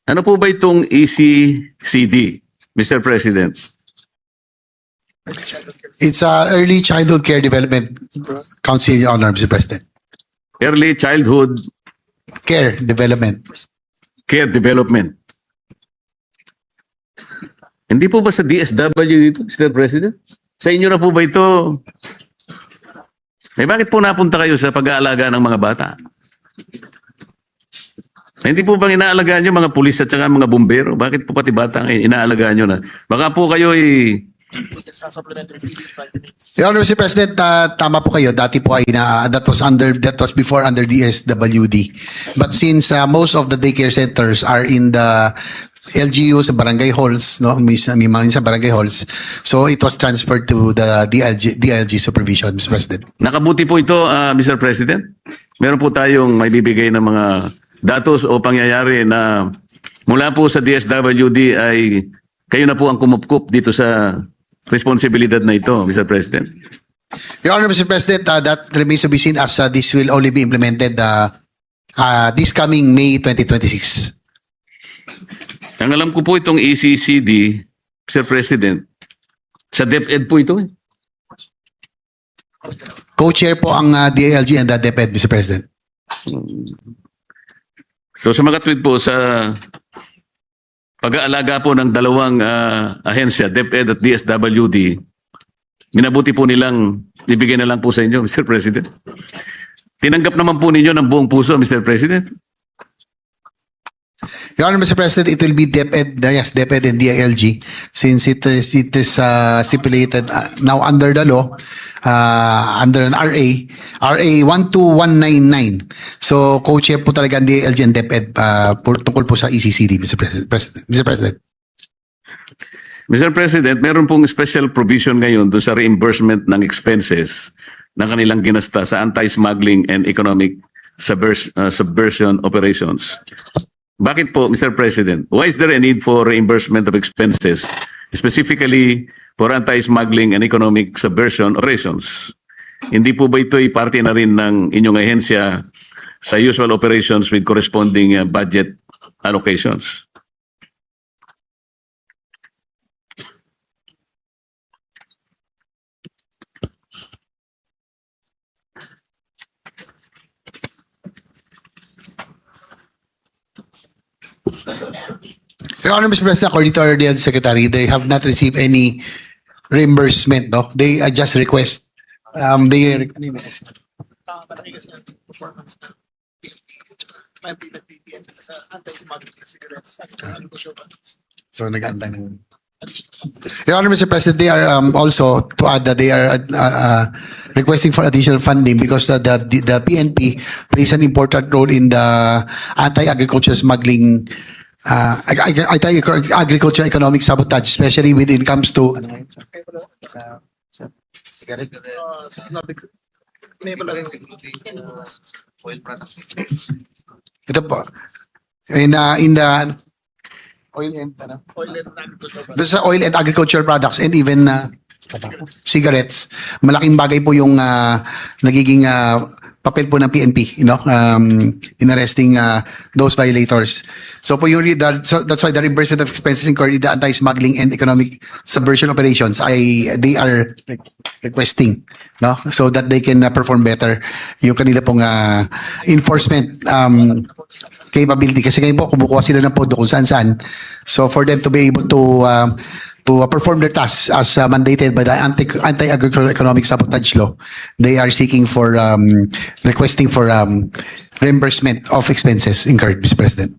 Ano po ba itong ECCD, Mr. President? It's Early Childhood Care Development Council, Your Honor, Mr. President. Early Childhood Care Development. Care Development. Hindi po ba sa DSW dito, Mr. President? Sa inyo na po ba ito? Bakit po napunta kayo sa pag-aalaga ng mga bata? Hindi po bang inaalagaan nyo mga pulis at saka mga bumbero? Bakit po pati bata ang inaalagaan nyo na? Baka po kayo Your Honor, Mr. President, tama po kayo. Dati po ay that was before under DSWD. But since most of the daycare centers are in the LGU sa barangay halls, no, may mga sa barangay halls, so it was transferred to the DLG supervision, Mr. President. Nakabuti po ito, Mr. President. Meron po tayong may bibigay ng mga datos o pangyayari na mula po sa DSWD ay kayo na po ang kumupkup dito sa responsibilidad na ito, Mr. President. Your Honor, Mr. President, that remains to be seen as this will only be implemented this coming May 2026. Ang alam ko po itong ECCD, Mr. President, sa DepEd po ito. Co-chair po ang DILG and the DepEd, Mr. President. So sa mga tweet po sa pag-aalaga po ng dalawang ahensya, DepEd at DSWD, minabuti po nilang ibigay na lang po sa inyo, Mr. President. Tinanggap naman po ninyo ng buong puso, Mr. President. Your Honor, Mr. President, it will be DepEd, yes, DepEd and DILG since it is stipulated now under the law, under an RA 12199. So, co-chair po talaga ang DILG and DepEd tungkol po sa ECCD, Mr. President. Mr. President, meron pong special provision ngayon doon sa reimbursement ng expenses na kanilang ginasta sa anti-smuggling and economic subversion operations. Bakit po, Mr. President? Why is there a need for reimbursement of expenses, specifically for anti-smuggling and economic subversion operations? Hindi po ba ito'y parte na rin ng inyong ahensya sa usual operations with corresponding budget allocations? Your Honor, Mr. President, according to our DILG Secretary, they have not received any reimbursement, no? They just request. Malaki kasi ang performance ng PNP sa anti-smuggling na cigarettes at negosyo products. So, nag-aantay ng... Your Honor, Mr. President, they are also, to add that they are requesting for additional funding because the PNP plays an important role in the anti-agriculture smuggling, anti-agriculture economic sabotage, especially when it comes to... Ito po. In the oil and agriculture products. Sa oil and agriculture products and even cigarettes, malaking bagay po yung nagiging papel po ng PNP, you know, in arresting those violators. So po so that's why the reimbursement of expenses incurred in the anti-smuggling and economic subversion operations they are requesting, no, so that they can perform better yung kanila pong enforcement capability, kasi ngayon po kumukuha sila ng pondo kung saan-saan. So for them to be able to perform their tasks as mandated by the anti-agricultural economic sabotage law, they are seeking for requesting for reimbursement of expenses incurred, Mr. President.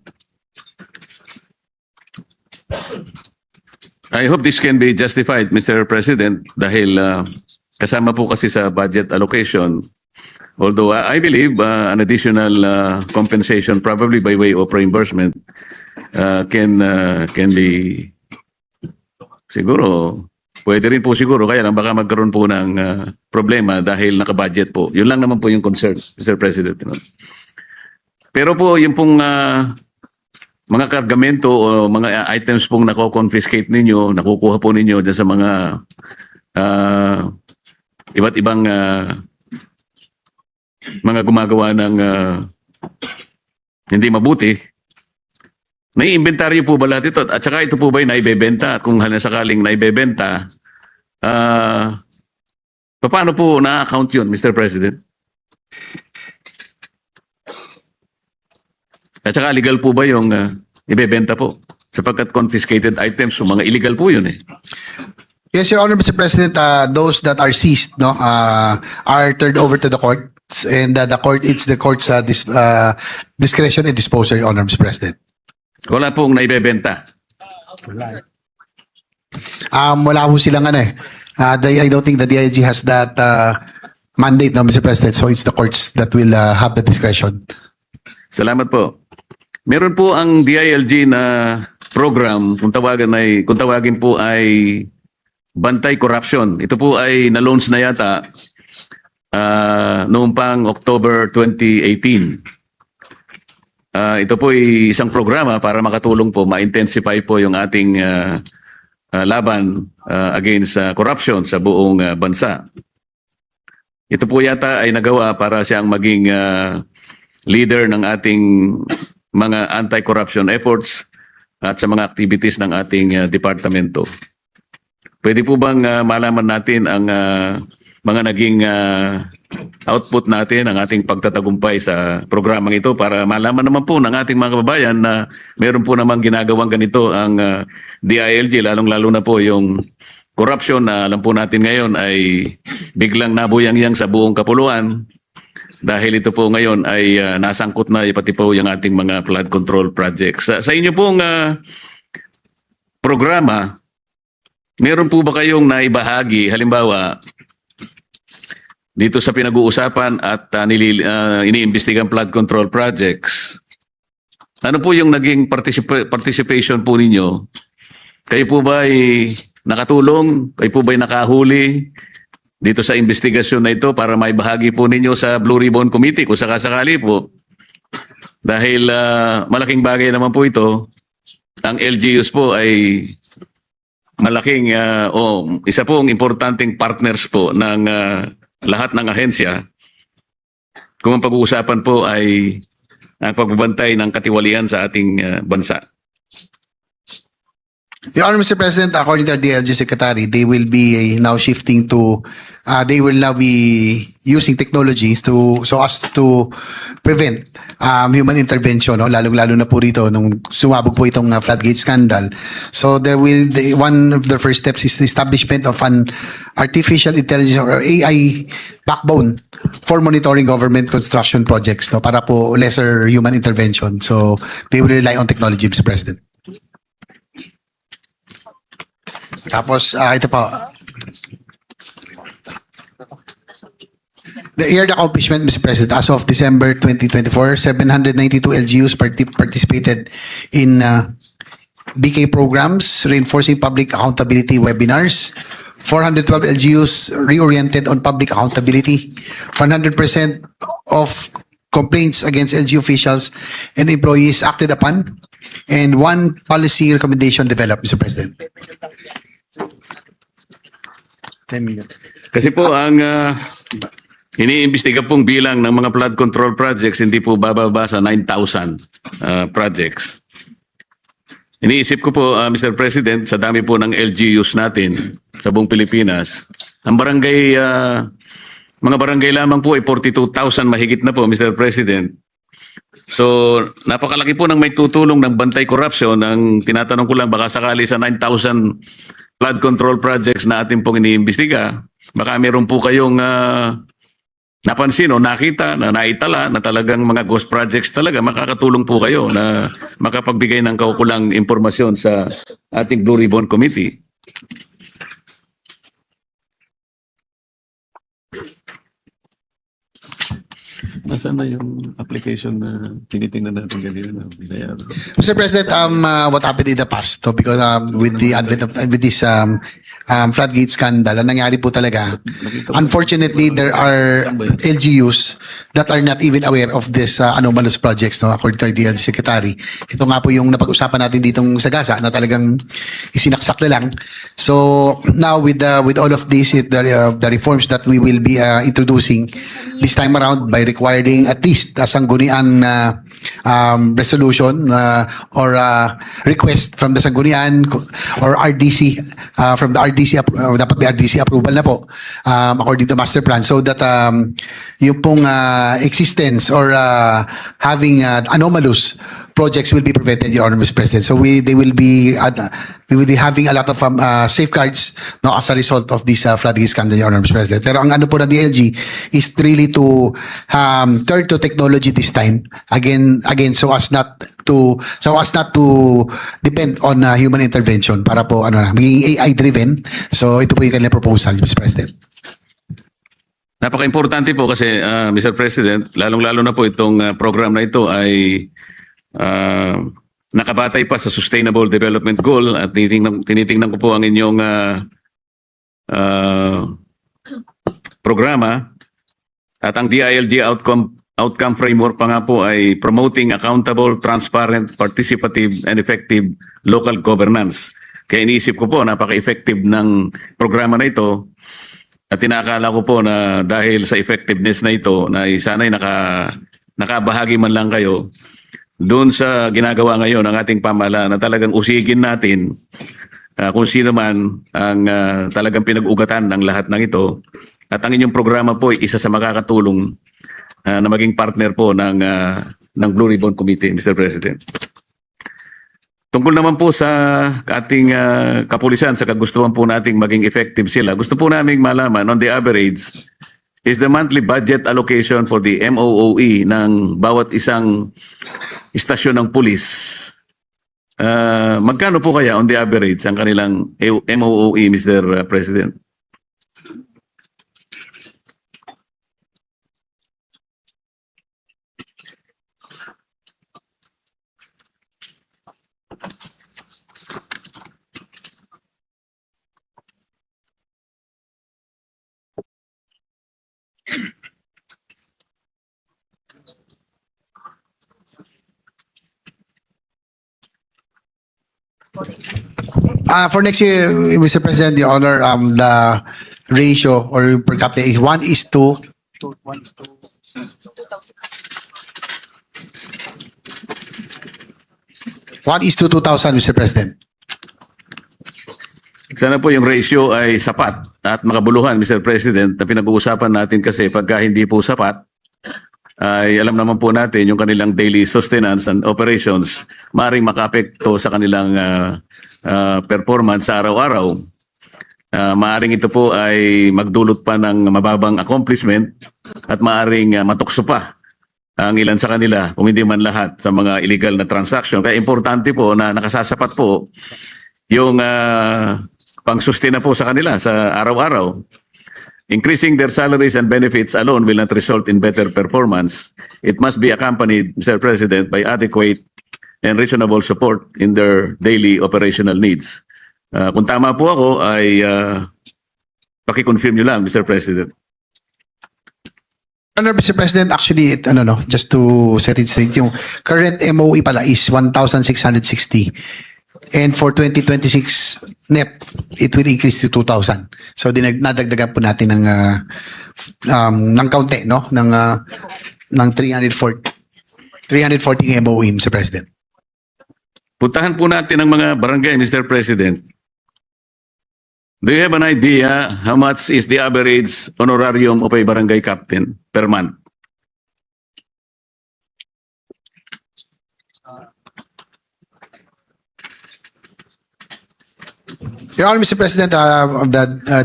I hope this can be justified, Mr. President, dahil kasama po kasi sa budget allocation. Although I believe an additional compensation, probably by way of reimbursement, can be siguro, pwede rin po siguro, kaya lang baka magkaroon po ng problema dahil naka-budget po. Yun lang naman po yung concern, Mr. President. You know? Pero po, yung pong mga kargamento o mga items pong nako-confiscate ninyo, nakukuha po ninyo dyan sa mga iba't ibang mga gumagawa ng hindi mabuti, Nai-inventaryo po ba lahat ito? At saka ito po ba ay naibebenta? At kung sakaling naibebenta, paano po na-account yun, Mr. President? At saka legal po ba yung ibebenta po? Sapagkat confiscated items, so mga illegal po yun eh. Yes, Your Honor, Mr. President, those that are seized, no, are turned over to the courts, and it's the court's discretion and disposal, Your Honor, Mr. President. Wala pong naibebenta. Wala po silang ano eh. I don't think the DILG has that mandate, no, Mr. President. So it's the courts that will have the discretion. Salamat po. Meron po ang DILG na program, kung tawagin po ay Bantay Corruption. Ito po ay na-launch na yata noong pang October 2018. Ito po ay isang programa para makatulong po, ma-intensify po yung ating laban against corruption sa buong bansa. Ito po yata ay nagawa para siyang maging leader ng ating mga anti-corruption efforts at sa mga activities ng ating departamento. Pwede po bang malaman natin ang mga naging output natin, ang ating pagtatagumpay sa programang ito para malaman naman po ng ating mga kababayan na meron po namang ginagawang ganito ang DILG, lalong-lalo na po yung corruption na alam po natin ngayon ay biglang nabuyang-yang sa buong kapuluan dahil ito po ngayon ay nasangkot na pati po yung ating mga flood control projects. Sa inyo pong programa, meron po ba kayong naibahagi, halimbawa, dito sa pinag-uusapan at iniimbestigang flood control projects, ano po yung naging participation po ninyo? Kayo po ba ay nakatulong? Kayo po ba ay nakahuli dito sa investigasyon na ito para maibahagi po ninyo sa Blue Ribbon Committee kung sakasakali po? Dahil malaking bagay naman po ito, ang LGUs po ay malaking isa pong importanteng partners po ng lahat ng ahensya kung ang pag-uusapan po ay ang pagbabantay ng katiwalian sa ating bansa. Your Honor, Mr. President, according to our DILG Secretary, they will be now shifting to, they will now be using technologies so as to prevent human intervention, no? Lalong-lalo na po rito nung sumabog po itong floodgate scandal. So one of the first steps is the establishment of an artificial intelligence or AI backbone for monitoring government construction projects, no? Para po lesser human intervention. So they will rely on technology, Mr. President. Tapos, ito po. The year accomplishment, Mr. President, as of December 2024, 792 LGUs participated in BK programs, reinforcing public accountability webinars. 412 LGUs reoriented on public accountability. 100% of complaints against LGU officials and employees acted upon. And one policy recommendation developed, Mr. President. 10 minutes. Kasi po ang iniimbestiga pong bilang ng mga flood control projects hindi po bababa sa 9,000 projects. Iniisip ko po, Mr. President, sa dami po ng LGUs natin sa buong Pilipinas, ang barangay, mga barangay lamang po ay 42,000 mahigit na po, Mr. President. So, napakalaki po ng may tutulong ng Bantay Corruption. Ang tinatanong ko lang, baka sakali sa 9,000 flood control projects na ating pong iniimbestiga, baka meron po kayong napansin o nakita na naitala na talagang mga ghost projects talaga, makakatulong po kayo na makapagbigay ng kaukulang impormasyon sa ating Blue Ribbon Committee. Nasaan na yung application na tinitingnan natin kanina? Mr. President, what happened in the past, so because with the advent of with this floodgate scandal, ang nangyari po talaga, unfortunately, there are LGUs that are not even aware of this anomalous projects, no, according to the DILG Secretary. Ito nga po yung napag-usapan natin ditong sa Gasa na talagang isinaksak na lang. So now with all of this, the reforms that we will be introducing this time around by requiring at least sanggunian resolution or request from the Sanggunian or RDC, from the RDC, dapat may RDC approval na po according to master plan, so that yung pong existence or having anomalous projects will be prevented, Your Honor, Mr. President. So we will be having a lot of safeguards, no, as a result of this flooding scandal, Your Honor, Mr. President. Pero ang ano po ng DLG is really to turn to technology this time again so as not to depend on human intervention para po maging AI driven. So ito po yung kanilang proposal, Mr. President. Napaka-importante po kasi, Mr. President, lalong-lalo na po itong program na ito ay nakabatay pa sa Sustainable Development Goal at tinitingnan ko po ang inyong programa at ang DILG outcome framework pa nga po ay promoting accountable, transparent, participative, and effective local governance. Kaya iniisip ko po, napaka-effective ng programa na ito at tinakala ko po na dahil sa effectiveness na ito, na sana'y nakabahagi man lang kayo doon sa ginagawa ngayon ng ating pamahalaan na talagang usigin natin kung sino man ang talagang pinag-ugatan ng lahat ng ito. At ang inyong programa po ay isa sa makakatulong na maging partner po ng Blue Ribbon Committee, Mr. President. Tungkol naman po sa ating kapulisan, sa kagustuhan po nating maging effective sila, gusto po naming malaman on the average is the monthly budget allocation for the MOOE ng bawat isang istasyon ng pulis. Magkano po kaya on the average ang kanilang MOOE, Mr. President? For next year, Mr. President, Your Honor, the ratio or per capita is 1:2. 1:2,000, Mr. President. Sana po yung ratio ay sapat at makabuluhan, Mr. President, na pinag-uusapan natin kasi pagka hindi po sapat, ay alam naman po natin yung kanilang daily sustenance and operations maaaring makaapekto sa kanilang performance sa araw-araw. Maaaring ito po ay magdulot pa ng mababang accomplishment at maaaring matukso pa ang ilan sa kanila, kung hindi man lahat, sa mga illegal na transaction. Kaya importante po na nakasasapat po yung pang-sustain po sa kanila sa araw-araw. Increasing their salaries and benefits alone will not result in better performance. It must be accompanied, Mr. President, by adequate and reasonable support in their daily operational needs. Kung tama po ako, ay paki-confirm nyo lang, Mr. President. Honor, Mr. President, actually, just to set it straight, yung current MOE pala is 1,660. And for 2026 NEP, it will increase to 2,000. So nadagdagan po natin ng kaunti, no? Ng 340 MOE, Mr. President. Puntahan po natin ang mga barangay, Mr. President. Do you have an idea how much is the average honorarium of a barangay captain per month? Your Honor, Mr. President,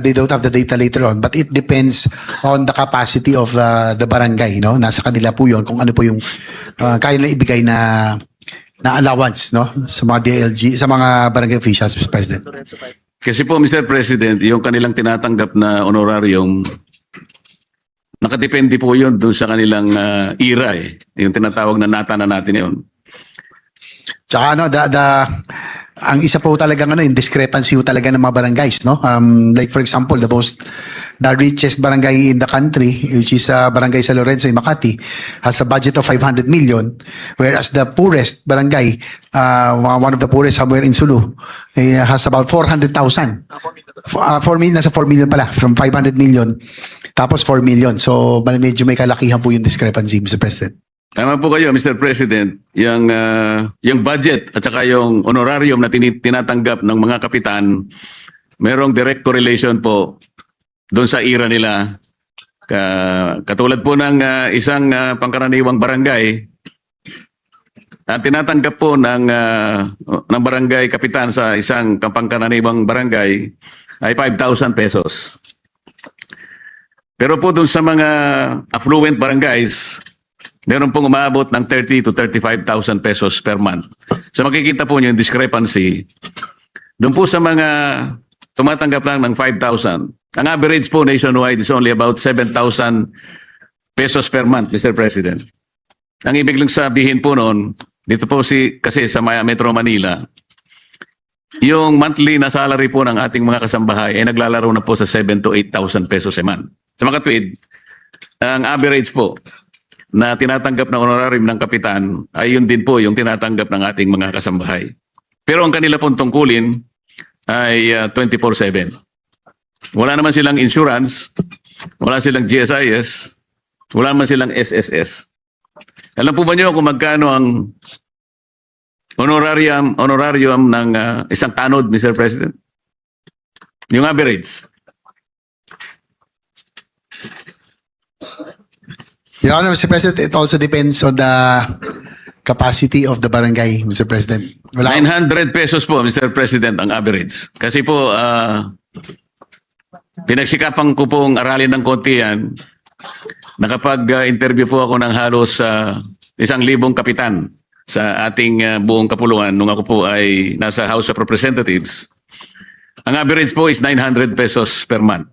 they don't have the data later on, but it depends on the capacity of the barangay, no? Nasa kanila po yun, kung ano po yung kaya na ibigay na allowance, no? Sa mga DLG, sa mga barangay officials, Mr. President. Kasi po, Mr. President, yung kanilang tinatanggap na honorarium, nakadepende po yun doon sa kanilang era eh. Yung tinatawag na nata na natin yun. Tsaka ang isa po talagang yung discrepancy po talaga ng mga barangays, no? Like for example, the richest barangay in the country, which is Barangay San Lorenzo in Makati, has a budget of 500 million, whereas the poorest barangay, one of the poorest somewhere in Sulu, has about 400,000. 4 million, nasa 4 million pala, from 500 million, tapos 4 million. So medyo may kalakihan po yung discrepancy, Mr. President. Tama po kayo, Mr. President. Yung budget at saka yung honorarium na tinatanggap ng mga kapitan, merong direct correlation po doon sa ira nila. Katulad po ng isang pangkaraniwang barangay, ang tinatanggap po ng barangay kapitan sa isang pangkaraniwang barangay ay 5,000 pesos. Pero po doon sa mga affluent barangays, meron pong umabot ng 30 to 35,000 pesos per month. So makikita po niyo yung discrepancy. Doon po sa mga tumatanggap lang ng 5,000, ang average po nationwide is only about 7,000 pesos per month, Mr. President. Ang ibig lang sabihin po noon, dito po kasi sa Metro Manila, yung monthly na salary po ng ating mga kasambahay ay naglalaro na po sa 7 to 8,000 pesos a month. Sa mga tweed, ang average po na tinatanggap ng honorarium ng kapitan ay yun din po yung tinatanggap ng ating mga kasambahay. Pero ang kanila pong tungkulin ay 24/7. Wala naman silang insurance, wala silang GSIS, wala naman silang SSS. Alam po ba niyo kung magkano ang honorarium ng isang tanod, Mr. President? Yung average. Your Honor, Mr. President, it also depends on the capacity of the barangay, Mr. President. 900 pesos po, Mr. President, ang average. Kasi po, pinagsikapan ko pong aralin ng konti yan. Nakapag-interview po ako ng halos 1,000 kapitan sa ating buong kapuluan nung ako po ay nasa House of Representatives. Ang average po is 900 pesos per month.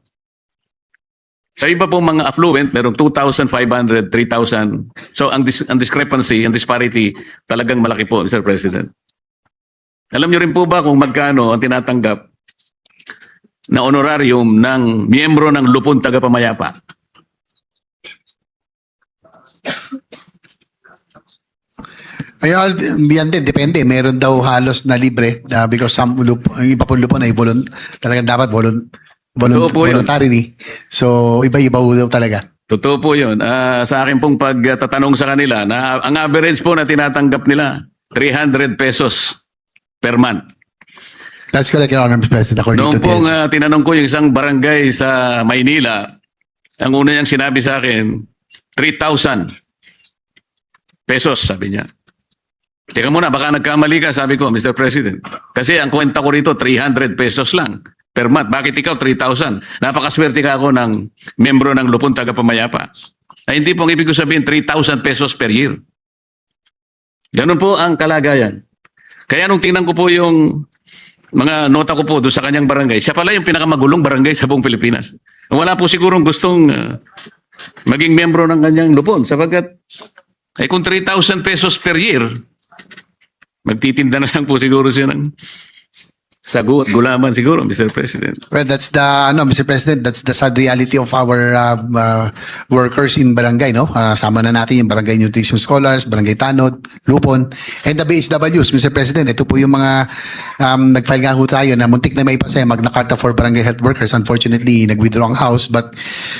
Sa iba pong mga affluent, merong 2,500, 3,000. So ang discrepancy, ang disparity, talagang malaki po, Mr. President. Alam niyo rin po ba kung magkano ang tinatanggap na honorarium ng miyembro ng Lupon Tagapamayapa? Ayun, yan din, depende. Meron daw halos na libre because some iba po lupon ay talagang dapat Totoo po yun. voluntarily. So, iba-iba po daw talaga. Totoo po yun. Sa akin pong pagtatanong sa kanila, na ang average po na tinatanggap nila, 300 pesos per month. That's correct, Your Honor, Mr. President, according Noong to pong the tinanong ko yung isang barangay sa Maynila, ang una niyang sinabi sa akin, 3,000 pesos, sabi niya. Teka muna, baka nagkamali ka, sabi ko, Mr. President. Kasi ang kwenta ko rito, 300 pesos lang per month. Bakit ikaw 3,000? Napakaswerte ka ako ng membro ng Lupon Tagapamayapa. Ay hindi pong ibig ko sabihin 3,000 pesos per year. Ganun po ang kalagayan. Kaya nung tingnan ko po yung mga nota ko po doon sa kanyang barangay, siya pala yung pinakamagulong barangay sa buong Pilipinas. Wala po sigurong gustong maging membro ng kanyang Lupon sapagkat ay kung 3,000 pesos per year, magtitinda na lang po siguro siya ng sago at gulaman siguro, Mr. President. Well, that's the Mr. President, that's the sad reality of our workers in barangay, no? Sama na natin yung barangay nutrition scholars, barangay tanod, lupon, and the BHWs, Mr. President. Ito po yung mga nag-file nga ho tayo na muntik na may ipasa Magna Carta for barangay health workers. Unfortunately, nag-withdraw ang house, but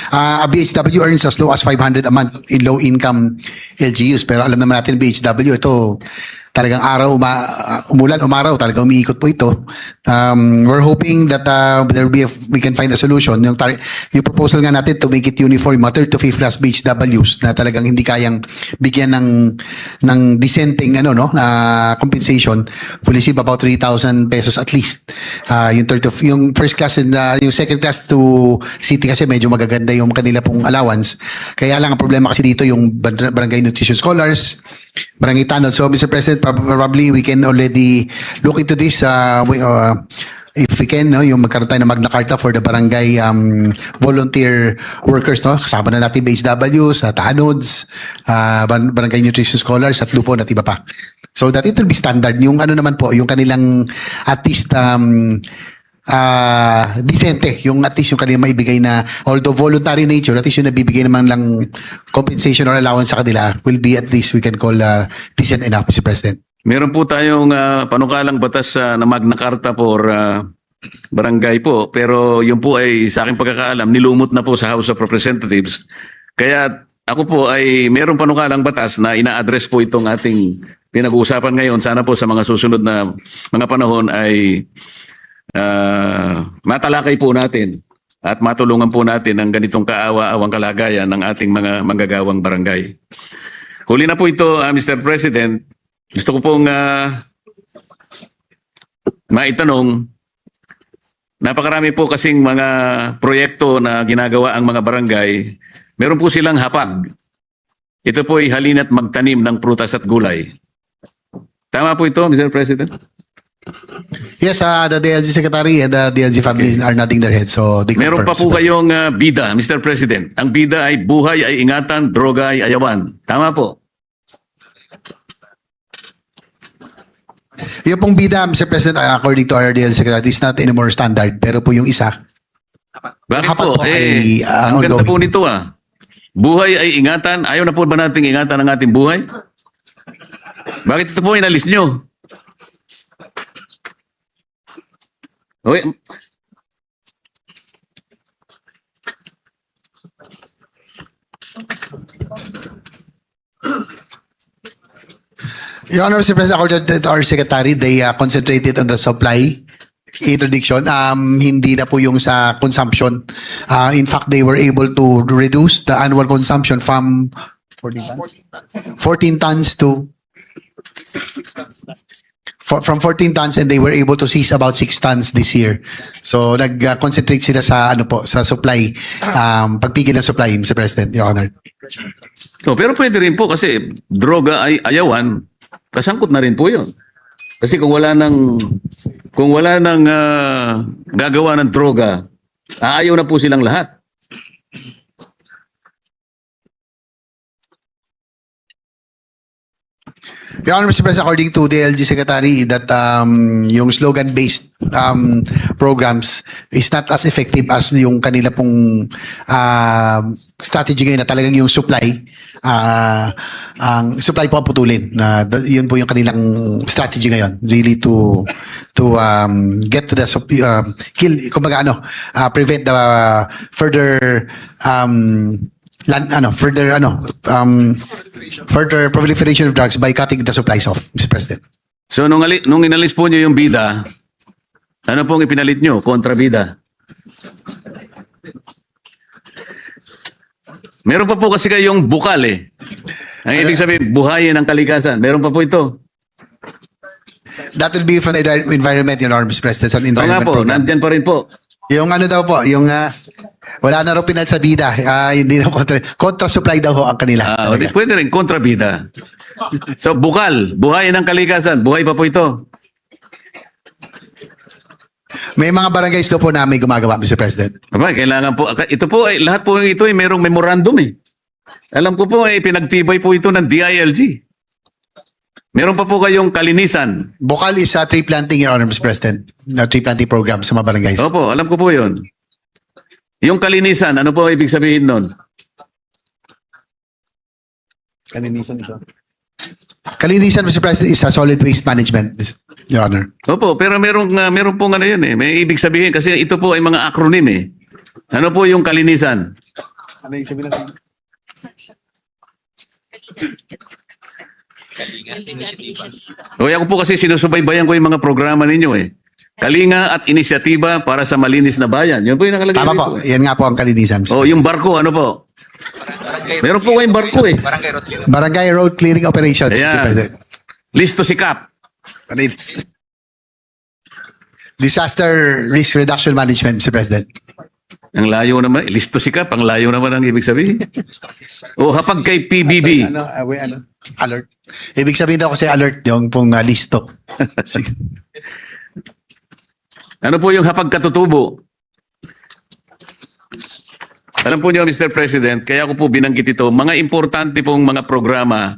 a BHW earns as low as 500 a month in low-income LGUs. Pero alam naman natin, BHW, ito talagang araw, umulan, umaraw, talagang umiikot po ito. We're hoping that we can find a solution. Yung proposal nga natin to make it uniform, mga 3rd to 5th class BHWs na talagang hindi kayang bigyan ng dissenting na compensation will receive about 3,000 pesos at least. Yung first class and yung second class to city kasi medyo magaganda yung kanila pong allowance. Kaya lang ang problema kasi dito yung barangay nutrition scholars, barangay tanod. So Mr. President, probably we can already look into this if we can, yung magkaroon tayo ng Magna Carta for the barangay volunteer workers, no? Kasama na natin BHW, sa tanods, barangay nutrition scholars, at lupon at iba pa. So that it will be standard. Yung naman po, yung kanilang at least decente, yung at least yung kanilang maibigay na, although voluntary nature, at least yung nabibigay naman lang compensation or allowance sa kanila will be at least we can call decent enough, Mr. President. Meron po tayong panukalang batas na Magna Carta for barangay po, pero yun po ay sa aking pagkakaalam nilumot na po sa House of Representatives. Kaya ako po ay mayroong panukalang batas na ina-address po itong ating pinag-uusapan ngayon. Sana po sa mga susunod na mga panahon ay matalakay po natin at matulungan po natin ang ganitong kaawa-awang kalagayan ng ating mga manggagawang barangay. Huli na po ito, Mr. President. Gusto ko pong maitanong, napakarami po kasing mga proyekto na ginagawa ang mga barangay. Meron po silang hapag. Ito po ay halina't magtanim ng prutas at gulay. Tama po ito, Mr. President? Yes, the DLG secretary and the DLG families are nodding their heads, so they Meron pa po confirm. kayong bida, Mr. President. Ang bida ay buhay ay ingatan, droga ay ayawan. Tama po. Yung pong bida, Mr. President, according to our DLG secretary, is not anymore standard. Pero po yung isa, Bakit Dapat po? po ay, Ang ganda ongoing. po nito Buhay ay ingatan. Ayaw na po ba nating ingatan ang ating buhay? Bakit ito po inalis nyo? Okay. Your Honor, Mr. President, according to our secretary, they concentrated on the supply interdiction, hindi na po yung sa consumption. In fact, they were able to reduce the annual consumption from 14 tons to 6 tons last this year. from 14 tons, and they were able to seize about 6 tons this year. So nag-concentrate sila sa ano po, sa supply, pagpigil ng supply, Mr. President, Your Honor. Oh, pero pwede rin po kasi droga ay ayawan. Kasangkot na rin po yun. Kasi kung wala nang gagawa ng droga, aayaw na po silang lahat. Your Honor, Mr. President, according to the LG Secretary, that yung slogan-based programs is not as effective as yung kanila pong strategy ngayon na talagang yung supply, ang supply po ang putulin. Yun po yung kanilang strategy ngayon, really to get to the kill, kumbaga prevent the further further proliferation of drugs by cutting the supplies off, Mr. President. So nung inalis po nyo yung bida, ano pong ipinalit nyo? Kontrabida. Meron pa po kasi kayong bukal Ang ibig sabihin, buhayin ang kalikasan. Meron pa po ito. That will be from the environment, Your Honor, Mr. President, sa Ito nga environment po, program. nandyan pa rin po. Yung daw po, yung wala na rin pinal sa bida, hindi na contra supply daw ho ang kanila. Talaga. Pwede rin, kontrabida. So bukal, buhayin ang kalikasan. Buhay pa po ito. May mga barangays daw po na may gumagawa, Mr. President. Aba, kailangan po, ito po, lahat po ito ay merong memorandum Alam ko po, pinagtibay po ito ng DILG. Meron pa po kayong kalinisan. Bukal is tree planting, Your Honor, Mr. President. Tree planting program sa mga barangays. Opo, alam ko po yun. Yung kalinisan, ano po ibig sabihin nun? Kalinisan ito. Kalinisan, Mr. President, is solid waste management, Your Honor. Opo, pero meron pong ano yun May ibig sabihin kasi ito po ay mga acronym Ano po yung kalinisan? Ano yung sabihin natin? O ako po kasi sinusubaybayan ko yung mga programa ninyo Kalinga at inisyatiba para sa malinis na bayan. Yun po yung nakalagay Tama dito, po, yan nga po ang kalinisan. Mr. O yung barko, ano po? Meron po kayong barko Barangay road clearing operations, Mr. Ayan. President. Listo sikap. Disaster risk reduction management, Mr. President. Ang layo naman. Listo sikap. Ang layo naman ang ibig sabihin. O hapag kay PBB. Alert. Ibig sabihin daw kasi alert yung pong listo. Sige. Ano po yung hapag katutubo? Alam po niyo, Mr. President, kaya ko po binanggit ito, mga importante pong mga programa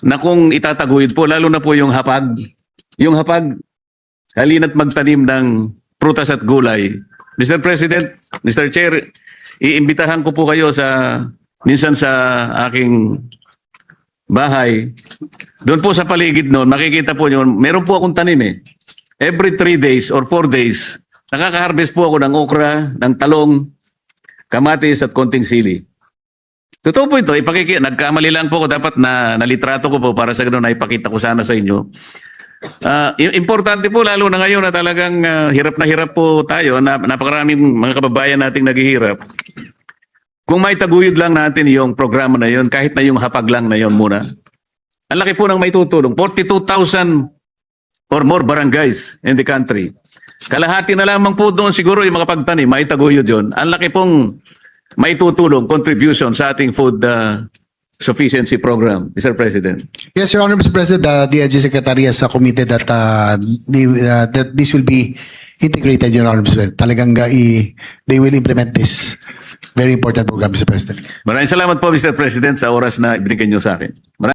na kung itataguyod po, lalo na po yung hapag, halina't magtanim ng prutas at gulay. Mr. President, Mr. Chair, iimbitahan ko po kayo minsan sa aking bahay. Doon po sa paligid noon, makikita po nyo, meron po akong tanim Every 3 days or 4 days, nakaka-harvest po ako ng okra, ng talong, kamatis at konting sili. Totoo po ito, nagkamali lang po ko, dapat na nalitrato ko po para sa ganun na ipakita ko sana sa inyo. Importante po lalo na ngayon na talagang hirap po tayo, napakaraming mga kababayan nating naghihirap. Kung may taguyod lang natin yung programa na yon, kahit na yung hapag lang na yon muna, ang laki po ng may tutulong. 42,000 or more barangays in the country. Kalahati na lamang po doon siguro yung mga pagtanim, may taguyod yun. Ang laki pong may tutulong, contribution sa ating food sufficiency program, Mr. President. Yes, Your Honor, Mr. President, the DIG Secretary has committed that that this will be integrated, Your Honor, Mr. President. Talagang they will implement this very important program, Mr. President. Maraming salamat po, Mr. President, sa oras na ibigay niyo sa akin.